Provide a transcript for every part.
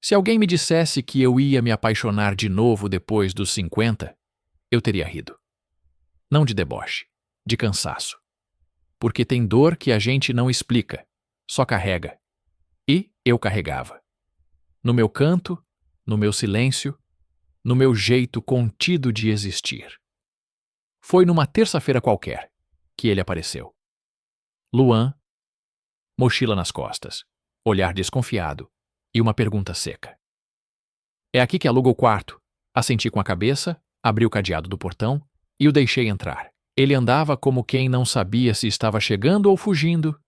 Se alguém me dissesse que eu ia me apaixonar de novo depois dos 50, eu teria rido. Não de deboche, de cansaço. Porque tem dor que a gente não explica, só carrega. E eu carregava. No meu canto, no meu silêncio, no meu jeito contido de existir. Foi numa terça-feira qualquer que ele apareceu. Luan, mochila nas costas, olhar desconfiado e uma pergunta seca. É aqui que aluga o quarto. Assenti com a cabeça, abri o cadeado do portão e o deixei entrar. Ele andava como quem não sabia se estava chegando ou fugindo.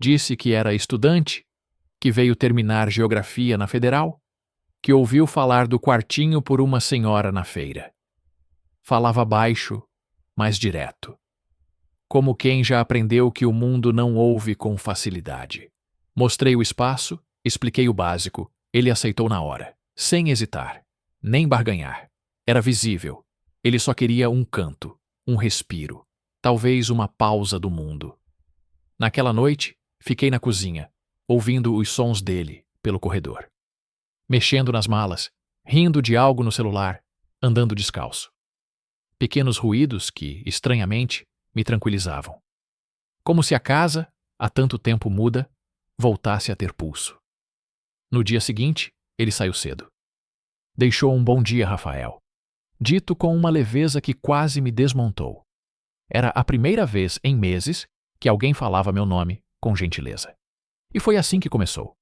Disse que era estudante, que veio terminar geografia na Federal, que ouviu falar do quartinho por uma senhora na feira. Falava baixo, mas direto. Como quem já aprendeu que o mundo não ouve com facilidade. Mostrei o espaço, expliquei o básico, ele aceitou na hora, sem hesitar, nem barganhar. Era visível. Ele só queria um canto, um respiro, talvez uma pausa do mundo. Naquela noite, fiquei na cozinha, ouvindo os sons dele pelo corredor. Mexendo nas malas, rindo de algo no celular, andando descalço. Pequenos ruídos que, estranhamente, me tranquilizavam. Como se a casa, há tanto tempo muda, voltasse a ter pulso. No dia seguinte, ele saiu cedo. Deixou um bom dia, Rafael. Dito com uma leveza que quase me desmontou. Era a primeira vez em meses que alguém falava meu nome com gentileza. E foi assim que começou.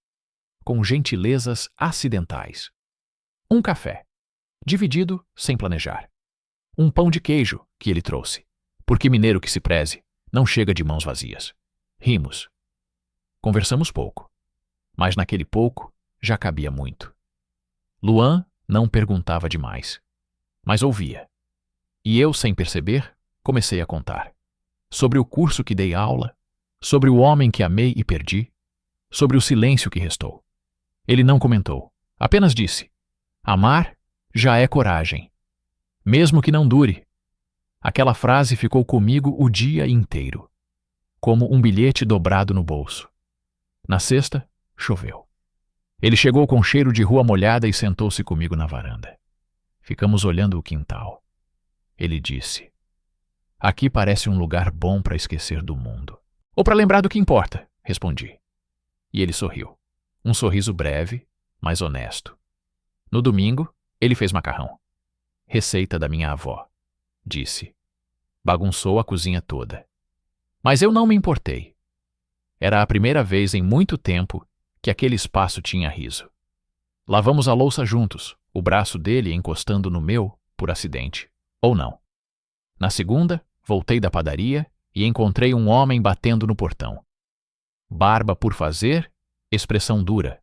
Com gentilezas acidentais. Um café, dividido sem planejar. Um pão de queijo que ele trouxe, porque mineiro que se preze não chega de mãos vazias. Rimos. Conversamos pouco, mas naquele pouco já cabia muito. Luan não perguntava demais, mas ouvia. E eu, sem perceber, comecei a contar. Sobre o curso que dei aula, sobre o homem que amei e perdi, sobre o silêncio que restou. Ele não comentou, apenas disse: amar já é coragem, mesmo que não dure. Aquela frase ficou comigo o dia inteiro, como um bilhete dobrado no bolso. Na sexta, choveu. Ele chegou com cheiro de rua molhada e sentou-se comigo na varanda. Ficamos olhando o quintal. Ele disse: aqui parece um lugar bom para esquecer do mundo. Ou para lembrar do que importa, respondi. E ele sorriu. Um sorriso breve, mas honesto. No domingo, ele fez macarrão. Receita da minha avó, disse. Bagunçou a cozinha toda. Mas eu não me importei. Era a primeira vez em muito tempo que aquele espaço tinha riso. Lavamos a louça juntos, o braço dele encostando no meu por acidente, ou não. Na segunda, voltei da padaria e encontrei um homem batendo no portão. Barba por fazer, expressão dura.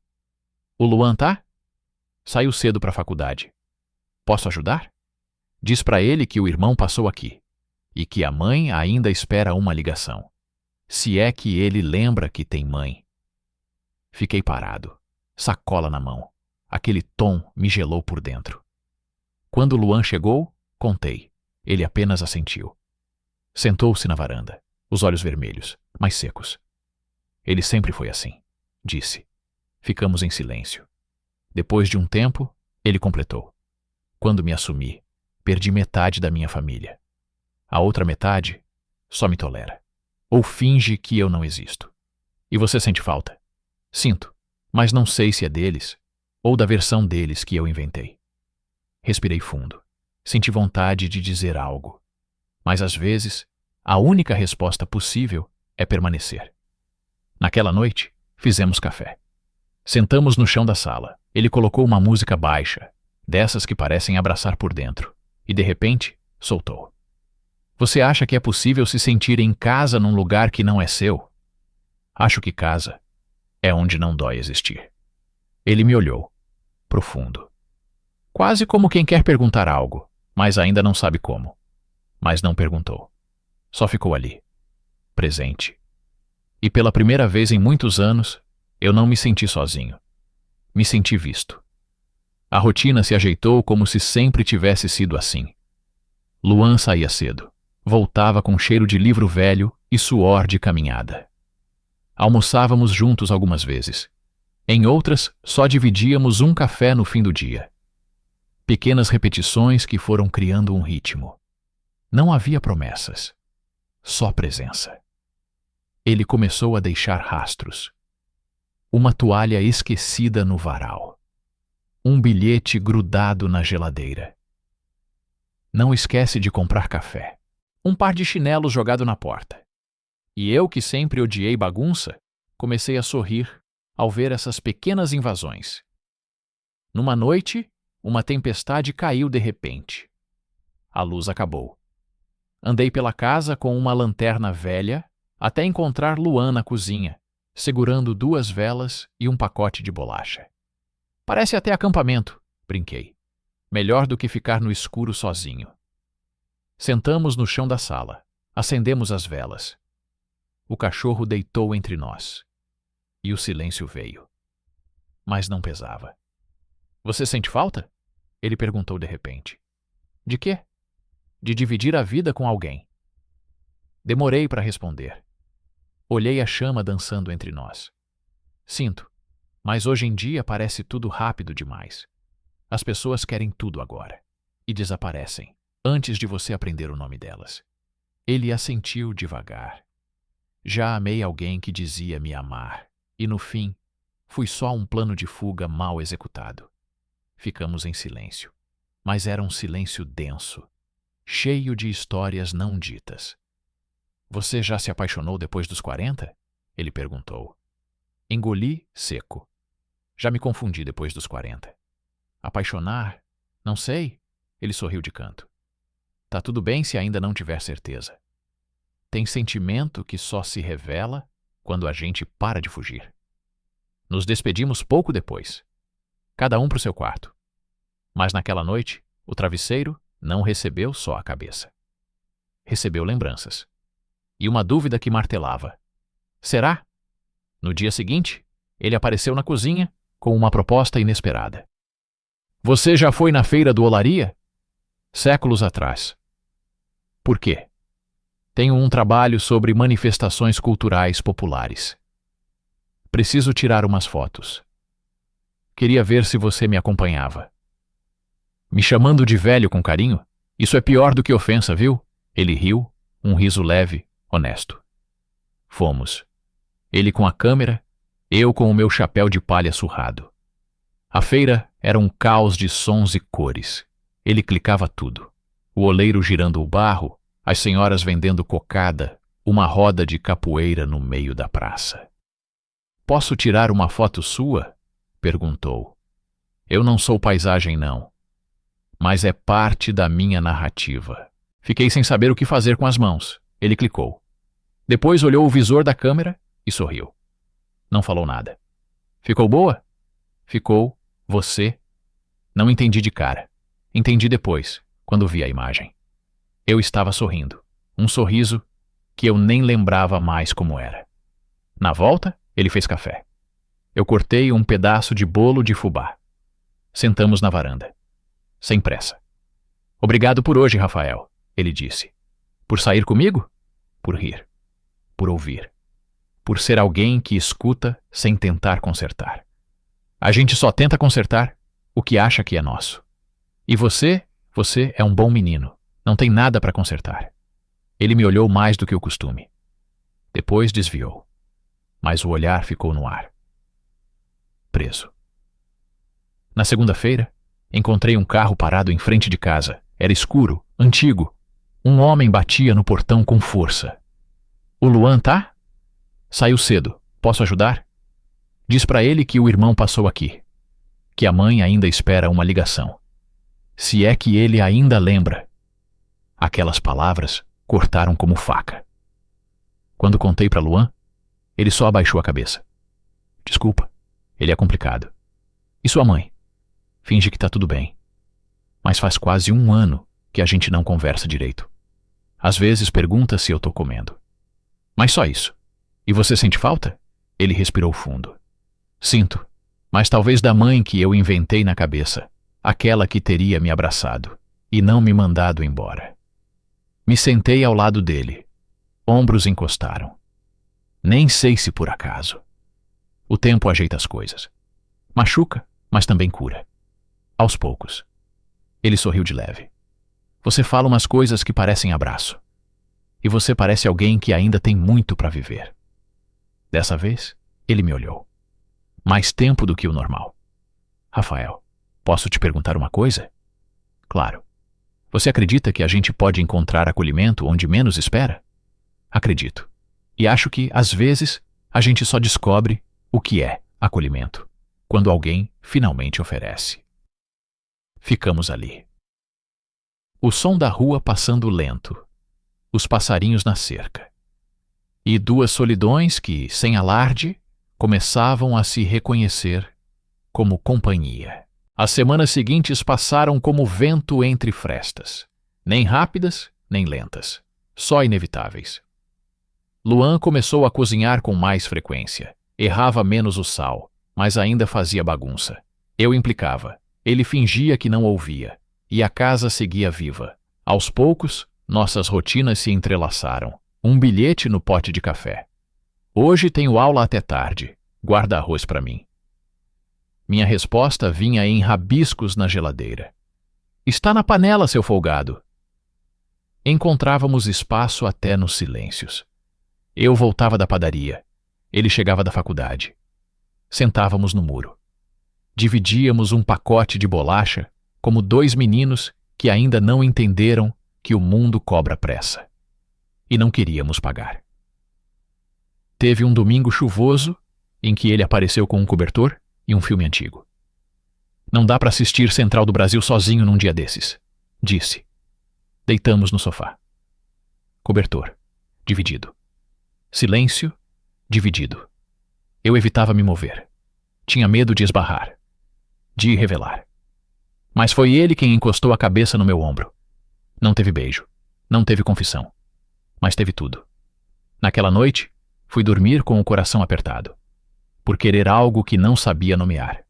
O Luan tá? Saiu cedo para a faculdade. Posso ajudar? Diz para ele que o irmão passou aqui e que a mãe ainda espera uma ligação. Se é que ele lembra que tem mãe. Fiquei parado, sacola na mão. Aquele tom me gelou por dentro. Quando Luan chegou, contei. Ele apenas assentiu. Sentou-se na varanda, os olhos vermelhos, mas secos. Ele sempre foi assim, disse. Ficamos em silêncio. Depois de um tempo, ele completou. Quando me assumi, perdi metade da minha família. A outra metade só me tolera. Ou finge que eu não existo. E você sente falta? Sinto, mas não sei se é deles ou da versão deles que eu inventei. Respirei fundo. Senti vontade de dizer algo. Mas às vezes, a única resposta possível é permanecer. Naquela noite, fizemos café. Sentamos no chão da sala. Ele colocou uma música baixa, dessas que parecem abraçar por dentro, e de repente, soltou. Você acha que é possível se sentir em casa num lugar que não é seu? Acho que casa é onde não dói existir. Ele me olhou, profundo. Quase como quem quer perguntar algo, mas ainda não sabe como. Mas não perguntou. Só ficou ali, presente. E pela primeira vez em muitos anos, eu não me senti sozinho. Me senti visto. A rotina se ajeitou como se sempre tivesse sido assim. Luan saía cedo. Voltava com cheiro de livro velho e suor de caminhada. Almoçávamos juntos algumas vezes. Em outras, só dividíamos um café no fim do dia. Pequenas repetições que foram criando um ritmo. Não havia promessas, só presença. Ele começou a deixar rastros. Uma toalha esquecida no varal. Um bilhete grudado na geladeira. Não esquece de comprar café. Um par de chinelos jogado na porta. E eu, que sempre odiei bagunça, comecei a sorrir ao ver essas pequenas invasões. Numa noite, uma tempestade caiu de repente. A luz acabou. Andei pela casa com uma lanterna velha até encontrar Luan na cozinha, segurando 2 velas e um pacote de bolacha. Parece até acampamento, brinquei. Melhor do que ficar no escuro sozinho. Sentamos no chão da sala. Acendemos as velas. O cachorro deitou entre nós. E o silêncio veio. Mas não pesava. Você sente falta? Ele perguntou de repente. De quê? De dividir a vida com alguém. Demorei para responder. Olhei a chama dançando entre nós. Sinto, mas hoje em dia parece tudo rápido demais. As pessoas querem tudo agora. E desaparecem, antes de você aprender o nome delas. Ele assentiu devagar. Já amei alguém que dizia me amar, e no fim, fui só um plano de fuga mal executado. Ficamos em silêncio, mas era um silêncio denso, cheio de histórias não ditas. Você já se apaixonou depois dos 40? Ele perguntou. Engoli seco. Já me confundi depois dos 40. Apaixonar? Não sei. Ele sorriu de canto. Tá tudo bem se ainda não tiver certeza. Tem sentimento que só se revela quando a gente para de fugir. Nos despedimos pouco depois. Cada um para o seu quarto. Mas naquela noite, o travesseiro não recebeu só a cabeça. Recebeu lembranças. E uma dúvida que martelava. Será? No dia seguinte, ele apareceu na cozinha com uma proposta inesperada. Você já foi na feira do Olaria? Séculos atrás. Por quê? Tenho um trabalho sobre manifestações culturais populares. Preciso tirar umas fotos. Queria ver se você me acompanhava. Me chamando de velho com carinho? Isso é pior do que ofensa, viu? Ele riu, um riso leve, honesto. Fomos. Ele com a câmera, eu com o meu chapéu de palha surrado. A feira era um caos de sons e cores. Ele clicava tudo. O oleiro girando o barro, as senhoras vendendo cocada, uma roda de capoeira no meio da praça. Posso tirar uma foto sua? Perguntou. Eu não sou paisagem, não. Mas é parte da minha narrativa. Fiquei sem saber o que fazer com as mãos. Ele clicou. Depois olhou o visor da câmera e sorriu. Não falou nada. Ficou boa? Ficou. Você? Não entendi de cara. Entendi depois, quando vi a imagem. Eu estava sorrindo. Um sorriso que eu nem lembrava mais como era. Na volta, ele fez café. Eu cortei um pedaço de bolo de fubá. Sentamos na varanda. Sem pressa. Obrigado por hoje, Rafael, ele disse. Por sair comigo? Por rir. Por ouvir. Por ser alguém que escuta sem tentar consertar. A gente só tenta consertar o que acha que é nosso. E você é um bom menino. Não tem nada para consertar. Ele me olhou mais do que o costume. Depois desviou. Mas o olhar ficou no ar. Preso. Na segunda-feira, encontrei um carro parado em frente de casa. Era escuro, antigo. Um homem batia no portão com força. O Luan tá? Saiu cedo. Posso ajudar? Diz para ele que o irmão passou aqui. Que a mãe ainda espera uma ligação. Se é que ele ainda lembra. Aquelas palavras cortaram como faca. Quando contei para Luan, ele só abaixou a cabeça. Desculpa, ele é complicado. E sua mãe? Finge que tá tudo bem. Mas faz quase 1 ano que a gente não conversa direito. Às vezes pergunta se eu tô comendo. Mas só isso. E você sente falta? Ele respirou fundo. Sinto, mas talvez da mãe que eu inventei na cabeça, aquela que teria me abraçado e não me mandado embora. Me sentei ao lado dele. Ombros encostaram. Nem sei se por acaso. O tempo ajeita as coisas. Machuca, mas também cura. Aos poucos. Ele sorriu de leve. Você fala umas coisas que parecem abraço. E você parece alguém que ainda tem muito para viver. Dessa vez, ele me olhou. Mais tempo do que o normal. Rafael, posso te perguntar uma coisa? Claro. Você acredita que a gente pode encontrar acolhimento onde menos espera? Acredito. E acho que, às vezes, a gente só descobre o que é acolhimento quando alguém finalmente oferece. Ficamos ali. O som da rua passando lento, os passarinhos na cerca, e duas solidões que, sem alarde, começavam a se reconhecer como companhia. As semanas seguintes passaram como vento entre frestas, nem rápidas, nem lentas, só inevitáveis. Luan começou a cozinhar com mais frequência, errava menos o sal, mas ainda fazia bagunça. Eu implicava, ele fingia que não ouvia, e a casa seguia viva. Aos poucos, nossas rotinas se entrelaçaram. Um bilhete no pote de café. Hoje tenho aula até tarde. Guarda arroz para mim. Minha resposta vinha em rabiscos na geladeira. Está na panela, seu folgado. Encontrávamos espaço até nos silêncios. Eu voltava da padaria. Ele chegava da faculdade. Sentávamos no muro. Dividíamos um pacote de bolacha como dois meninos que ainda não entenderam que o mundo cobra pressa. E não queríamos pagar. Teve um domingo chuvoso em que ele apareceu com um cobertor e um filme antigo. Não dá para assistir Central do Brasil sozinho num dia desses, disse. Deitamos no sofá. Cobertor, dividido. Silêncio, dividido. Eu evitava me mover. Tinha medo de esbarrar, de revelar. Mas foi ele quem encostou a cabeça no meu ombro. Não teve beijo, não teve confissão, mas teve tudo. Naquela noite, fui dormir com o coração apertado, por querer algo que não sabia nomear,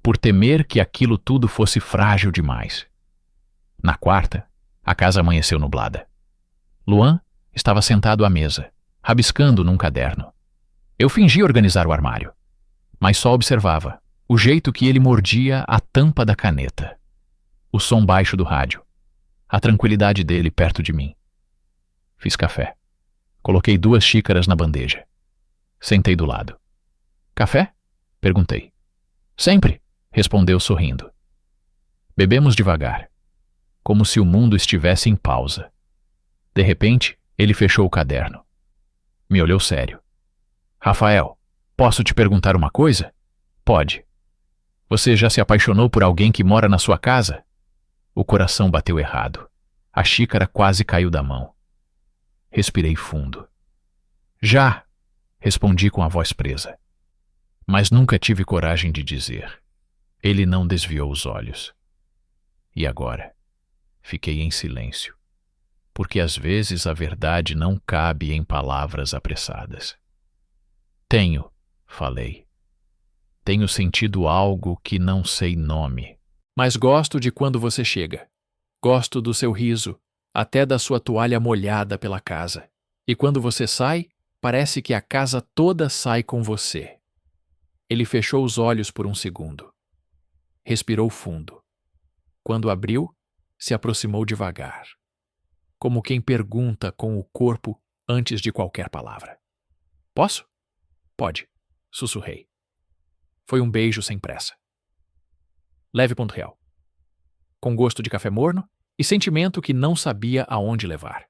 por temer que aquilo tudo fosse frágil demais. Na quarta, a casa amanheceu nublada. Luan estava sentado à mesa, rabiscando num caderno. Eu fingi organizar o armário, mas só observava o jeito que ele mordia a tampa da caneta, o som baixo do rádio, a tranquilidade dele perto de mim. Fiz café. Coloquei 2 xícaras na bandeja. Sentei do lado. Café? Perguntei. Sempre, respondeu sorrindo. Bebemos devagar, como se o mundo estivesse em pausa. De repente, ele fechou o caderno. Me olhou sério. Rafael, posso te perguntar uma coisa? Pode. Você já se apaixonou por alguém que mora na sua casa? O coração bateu errado. A xícara quase caiu da mão. Respirei fundo. Já, respondi com a voz presa. Mas nunca tive coragem de dizer. Ele não desviou os olhos. E agora? Fiquei em silêncio. Porque às vezes a verdade não cabe em palavras apressadas. Tenho, falei. Tenho sentido algo que não sei nome. Mas gosto de quando você chega. Gosto do seu riso, até da sua toalha molhada pela casa. E quando você sai, parece que a casa toda sai com você. Ele fechou os olhos por um segundo. Respirou fundo. Quando abriu, se aproximou devagar, como quem pergunta com o corpo antes de qualquer palavra. Posso? Pode, sussurrei. Foi um beijo sem pressa. Leve ponto real. Com gosto de café morno e sentimento que não sabia aonde levar.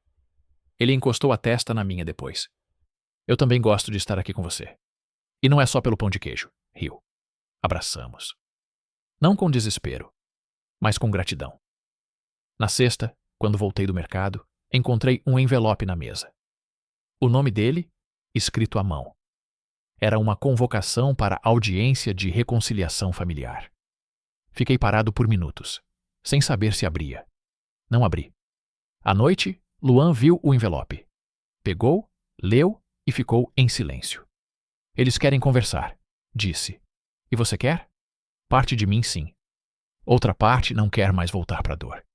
Ele encostou a testa na minha depois. Eu também gosto de estar aqui com você. E não é só pelo pão de queijo, riu. Abraçamos. Não com desespero, mas com gratidão. Na sexta, quando voltei do mercado, encontrei um envelope na mesa. O nome dele, escrito à mão. Era uma convocação para audiência de reconciliação familiar. Fiquei parado por minutos, sem saber se abria. Não abri. À noite, Luan viu o envelope. Pegou, leu e ficou em silêncio. Eles querem conversar, disse. E você quer? Parte de mim, sim. Outra parte não quer mais voltar para a dor.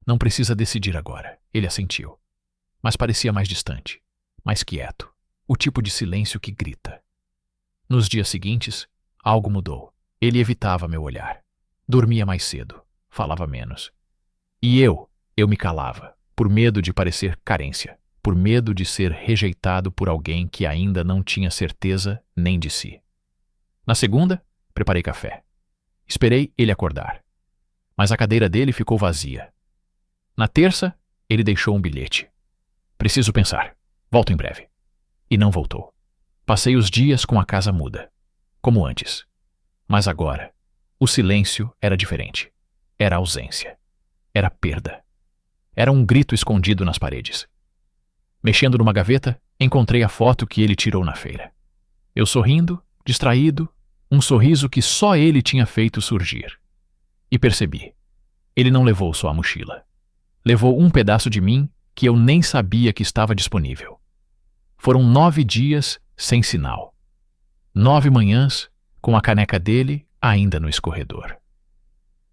Não precisa decidir agora, ele assentiu. Mas parecia mais distante, mais quieto, o tipo de silêncio que grita. Nos dias seguintes, algo mudou. Ele evitava meu olhar. Dormia mais cedo. Falava menos. E eu me calava, por medo de parecer carência, por medo de ser rejeitado por alguém que ainda não tinha certeza nem de si. Na segunda, preparei café. Esperei ele acordar. Mas a cadeira dele ficou vazia. Na terça, ele deixou um bilhete. Preciso pensar. Volto em breve. E não voltou. Passei os dias com a casa muda, como antes. Mas agora, o silêncio era diferente. Era ausência. Era perda. Era um grito escondido nas paredes. Mexendo numa gaveta, encontrei a foto que ele tirou na feira. Eu sorrindo, distraído, um sorriso que só ele tinha feito surgir. E percebi. Ele não levou só a mochila. Levou um pedaço de mim que eu nem sabia que estava disponível. Foram 9 dias sem sinal. 9 manhãs com a caneca dele ainda no escorredor.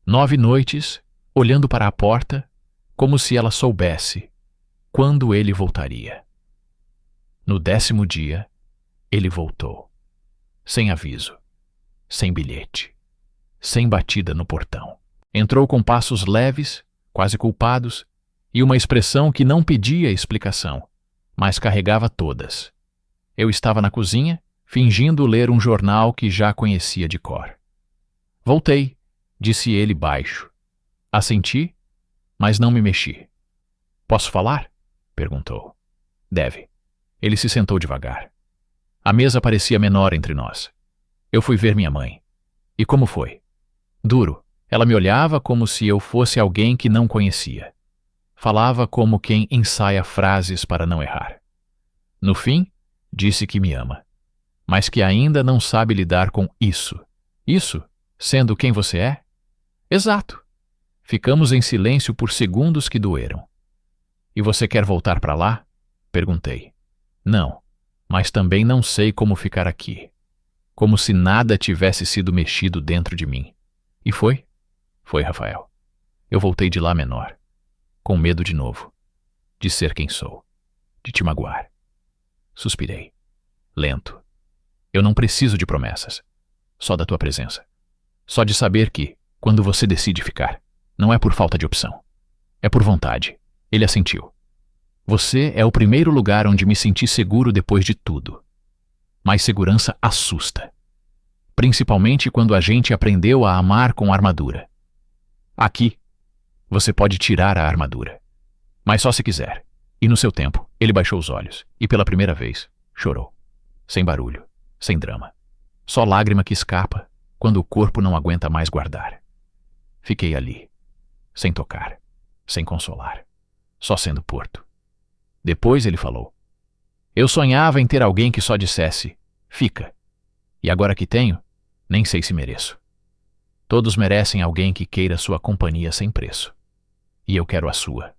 9 noites olhando para a porta como se ela soubesse quando ele voltaria. No 10º dia, ele voltou. Sem aviso, sem bilhete, sem batida no portão. Entrou com passos leves, quase culpados, e uma expressão que não pedia explicação, mas carregava todas. Eu estava na cozinha, fingindo ler um jornal que já conhecia de cor. Voltei, disse ele baixo. Assenti, mas não me mexi. Posso falar? Perguntou. Deve. Ele se sentou devagar. A mesa parecia menor entre nós. Eu fui ver minha mãe. E como foi? Duro. Ela me olhava como se eu fosse alguém que não conhecia. Falava como quem ensaia frases para não errar. No fim, disse que me ama, mas que ainda não sabe lidar com isso. Isso, sendo quem você é? Exato. Ficamos em silêncio por segundos que doeram. E você quer voltar para lá? Perguntei. Não, mas também não sei como ficar aqui. Como se nada tivesse sido mexido dentro de mim. E foi? Foi, Rafael. Eu voltei de lá menor. Com medo de novo. De ser quem sou. De te magoar. Suspirei. Lento. Eu não preciso de promessas. Só da tua presença. Só de saber que, quando você decide ficar, não é por falta de opção. É por vontade. Ele assentiu. Você é o primeiro lugar onde me senti seguro depois de tudo. Mas segurança assusta. Principalmente quando a gente aprendeu a amar com armadura. Aqui, você pode tirar a armadura. Mas só se quiser. E no seu tempo, ele baixou os olhos e pela primeira vez, chorou. Sem barulho, sem drama. Só lágrima que escapa quando o corpo não aguenta mais guardar. Fiquei ali, sem tocar, sem consolar, só sendo porto. Depois ele falou. Eu sonhava em ter alguém que só dissesse, fica. E agora que tenho, nem sei se mereço. Todos merecem alguém que queira sua companhia sem preço. E eu quero a sua.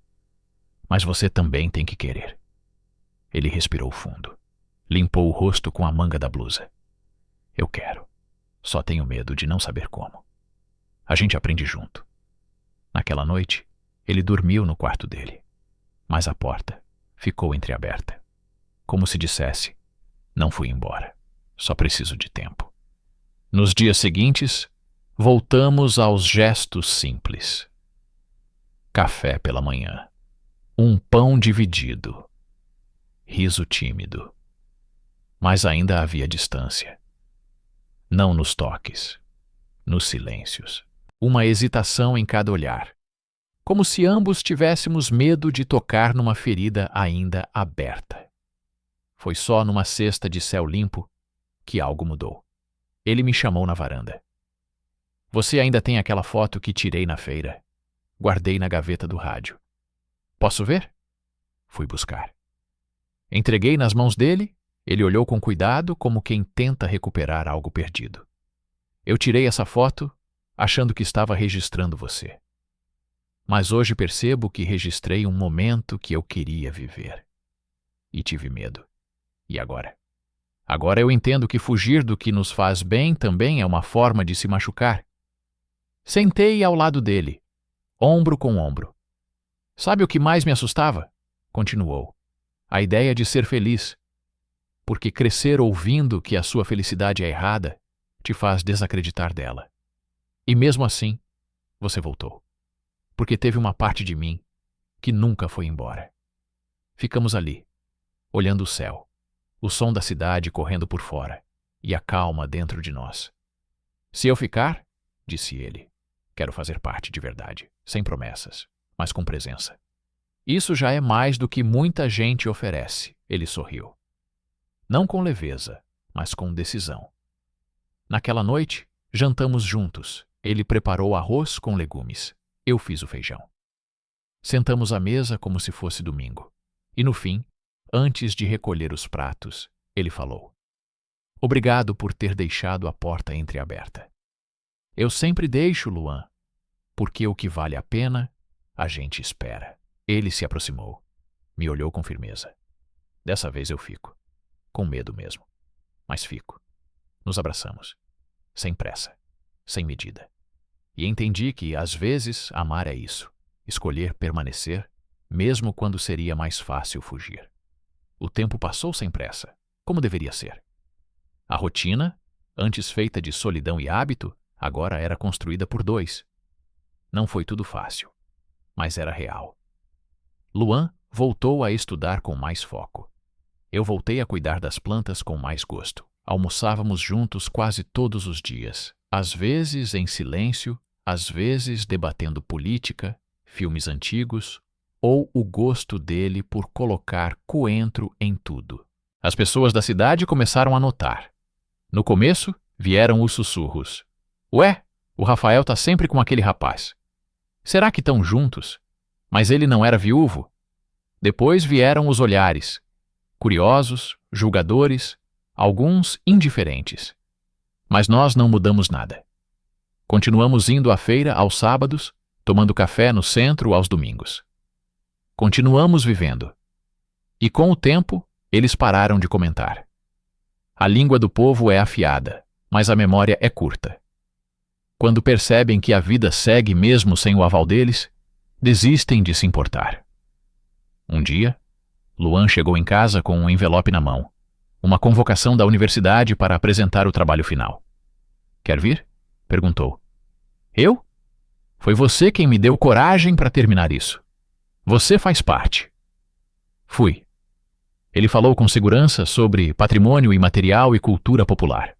Mas você também tem que querer. Ele respirou fundo. Limpou o rosto com a manga da blusa. Eu quero. Só tenho medo de não saber como. A gente aprende junto. Naquela noite, ele dormiu no quarto dele. Mas a porta ficou entreaberta. Como se dissesse, não fui embora. Só preciso de tempo. Nos dias seguintes, voltamos aos gestos simples. Café pela manhã. Um pão dividido. Riso tímido. Mas ainda havia distância. Não nos toques, nos silêncios. Uma hesitação em cada olhar. Como se ambos tivéssemos medo de tocar numa ferida ainda aberta. Foi só numa sexta de céu limpo que algo mudou. Ele me chamou na varanda. Você ainda tem aquela foto que tirei na feira. Guardei na gaveta do rádio. Posso ver? Fui buscar. Entreguei nas mãos dele, ele olhou com cuidado como quem tenta recuperar algo perdido. Eu tirei essa foto achando que estava registrando você. Mas hoje percebo que registrei um momento que eu queria viver. E tive medo. E agora? Agora eu entendo que fugir do que nos faz bem também é uma forma de se machucar. Sentei ao lado dele, ombro com ombro. Sabe o que mais me assustava? Continuou. A ideia de ser feliz. Porque crescer ouvindo que a sua felicidade é errada te faz desacreditar dela. E mesmo assim, você voltou. Porque teve uma parte de mim que nunca foi embora. Ficamos ali, olhando o céu, o som da cidade correndo por fora e a calma dentro de nós. Se eu ficar, disse ele, quero fazer parte de verdade, sem promessas, mas com presença. Isso já é mais do que muita gente oferece, ele sorriu. Não com leveza, mas com decisão. Naquela noite, jantamos juntos. Ele preparou arroz com legumes. Eu fiz o feijão. Sentamos à mesa como se fosse domingo. E no fim, antes de recolher os pratos, ele falou: obrigado por ter deixado a porta entreaberta. Eu sempre deixo, Luan, porque o que vale a pena, a gente espera. Ele se aproximou. Me olhou com firmeza. Dessa vez eu fico. Com medo mesmo. Mas fico. Nos abraçamos. Sem pressa. Sem medida. E entendi que, às vezes, amar é isso. Escolher permanecer, mesmo quando seria mais fácil fugir. O tempo passou sem pressa, como deveria ser. A rotina, antes feita de solidão e hábito, agora era construída por dois. Não foi tudo fácil, mas era real. Luan voltou a estudar com mais foco. Eu voltei a cuidar das plantas com mais gosto. Almoçávamos juntos quase todos os dias, às vezes em silêncio, às vezes debatendo política, filmes antigos, ou o gosto dele por colocar coentro em tudo. As pessoas da cidade começaram a notar. No começo, vieram os sussurros. Ué, o Rafael tá sempre com aquele rapaz. Será que estão juntos? Mas ele não era viúvo? Depois vieram os olhares. Curiosos, julgadores, alguns indiferentes. Mas nós não mudamos nada. Continuamos indo à feira aos sábados, tomando café no centro aos domingos. Continuamos vivendo. E com o tempo, eles pararam de comentar. A língua do povo é afiada, mas a memória é curta. Quando percebem que a vida segue mesmo sem o aval deles, desistem de se importar. Um dia, Luan chegou em casa com um envelope na mão, uma convocação da universidade para apresentar o trabalho final. Quer vir? Perguntou. Eu? Foi você quem me deu coragem para terminar isso. Você faz parte. Fui. Ele falou com segurança sobre patrimônio imaterial e cultura popular.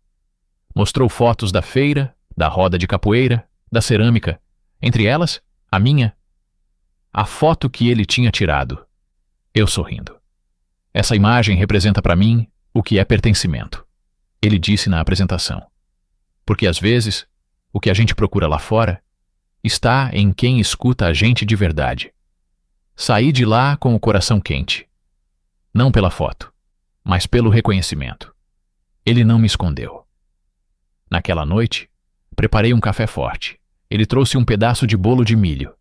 Mostrou fotos da feira, da roda de capoeira, da cerâmica, entre elas, a minha. A foto que ele tinha tirado. Eu sorrindo. Essa imagem representa para mim o que é pertencimento. Ele disse na apresentação. Porque às vezes, o que a gente procura lá fora está em quem escuta a gente de verdade. Saí de lá com o coração quente. Não pela foto, mas pelo reconhecimento. Ele não me escondeu. Naquela noite, preparei um café forte. Ele trouxe um pedaço de bolo de milho.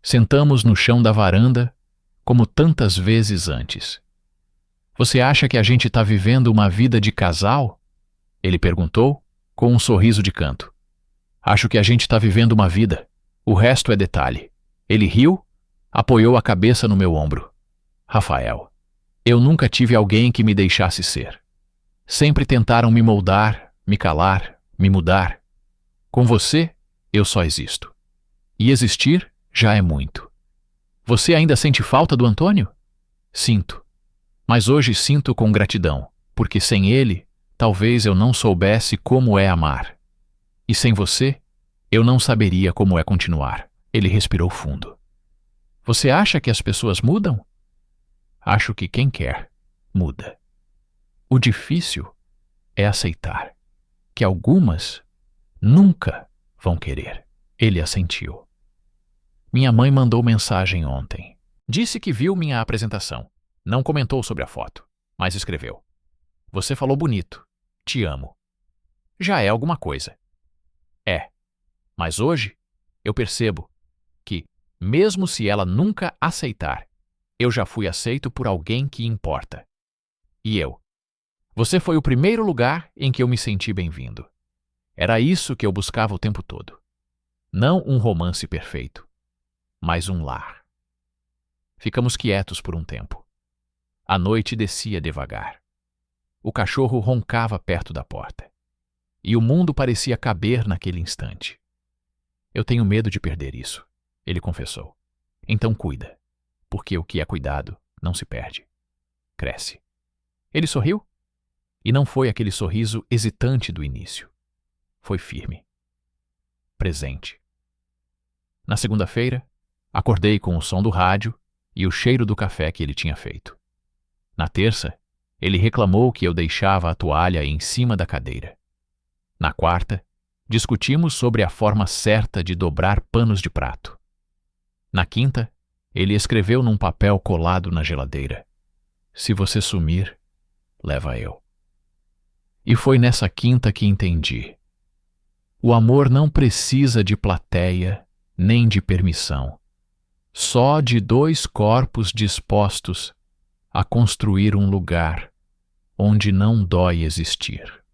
Sentamos no chão da varanda, como tantas vezes antes. Você acha que a gente está vivendo uma vida de casal? Ele perguntou, com um sorriso de canto. Acho que a gente está vivendo uma vida. O resto é detalhe. Ele riu, apoiou a cabeça no meu ombro. Rafael, eu nunca tive alguém que me deixasse ser. Sempre tentaram me moldar, me calar, me mudar. Com você, eu só existo. E existir já é muito. Você ainda sente falta do Antônio? Sinto. Mas hoje sinto com gratidão, porque sem ele, talvez eu não soubesse como é amar. E sem você, eu não saberia como é continuar. Ele respirou fundo. Você acha que as pessoas mudam? Acho que quem quer, muda. O difícil é aceitar que algumas nunca vão querer. Ele assentiu. Minha mãe mandou mensagem ontem. Disse que viu minha apresentação. Não comentou sobre a foto, mas escreveu. Você falou bonito. Te amo. Já é alguma coisa. É. Mas hoje, eu percebo que, mesmo se ela nunca aceitar, eu já fui aceito por alguém que importa. E eu. Você foi o primeiro lugar em que eu me senti bem-vindo. Era isso que eu buscava o tempo todo. Não um romance perfeito, mas um lar. Ficamos quietos por um tempo. A noite descia devagar. O cachorro roncava perto da porta. e o mundo parecia caber naquele instante. Eu tenho medo de perder isso, ele confessou. Então cuida, porque o que é cuidado não se perde. Cresce. Ele sorriu? E não foi aquele sorriso hesitante do início. Foi firme. Presente. Na segunda-feira, acordei com o som do rádio e o cheiro do café que ele tinha feito. Na terça, ele reclamou que eu deixava a toalha em cima da cadeira. Na quarta, discutimos sobre a forma certa de dobrar panos de prato. Na quinta, ele escreveu num papel colado na geladeira: "Se você sumir, leva eu." E foi nessa quinta que entendi. O amor não precisa de plateia nem de permissão, só de dois corpos dispostos a construir um lugar onde não dói existir.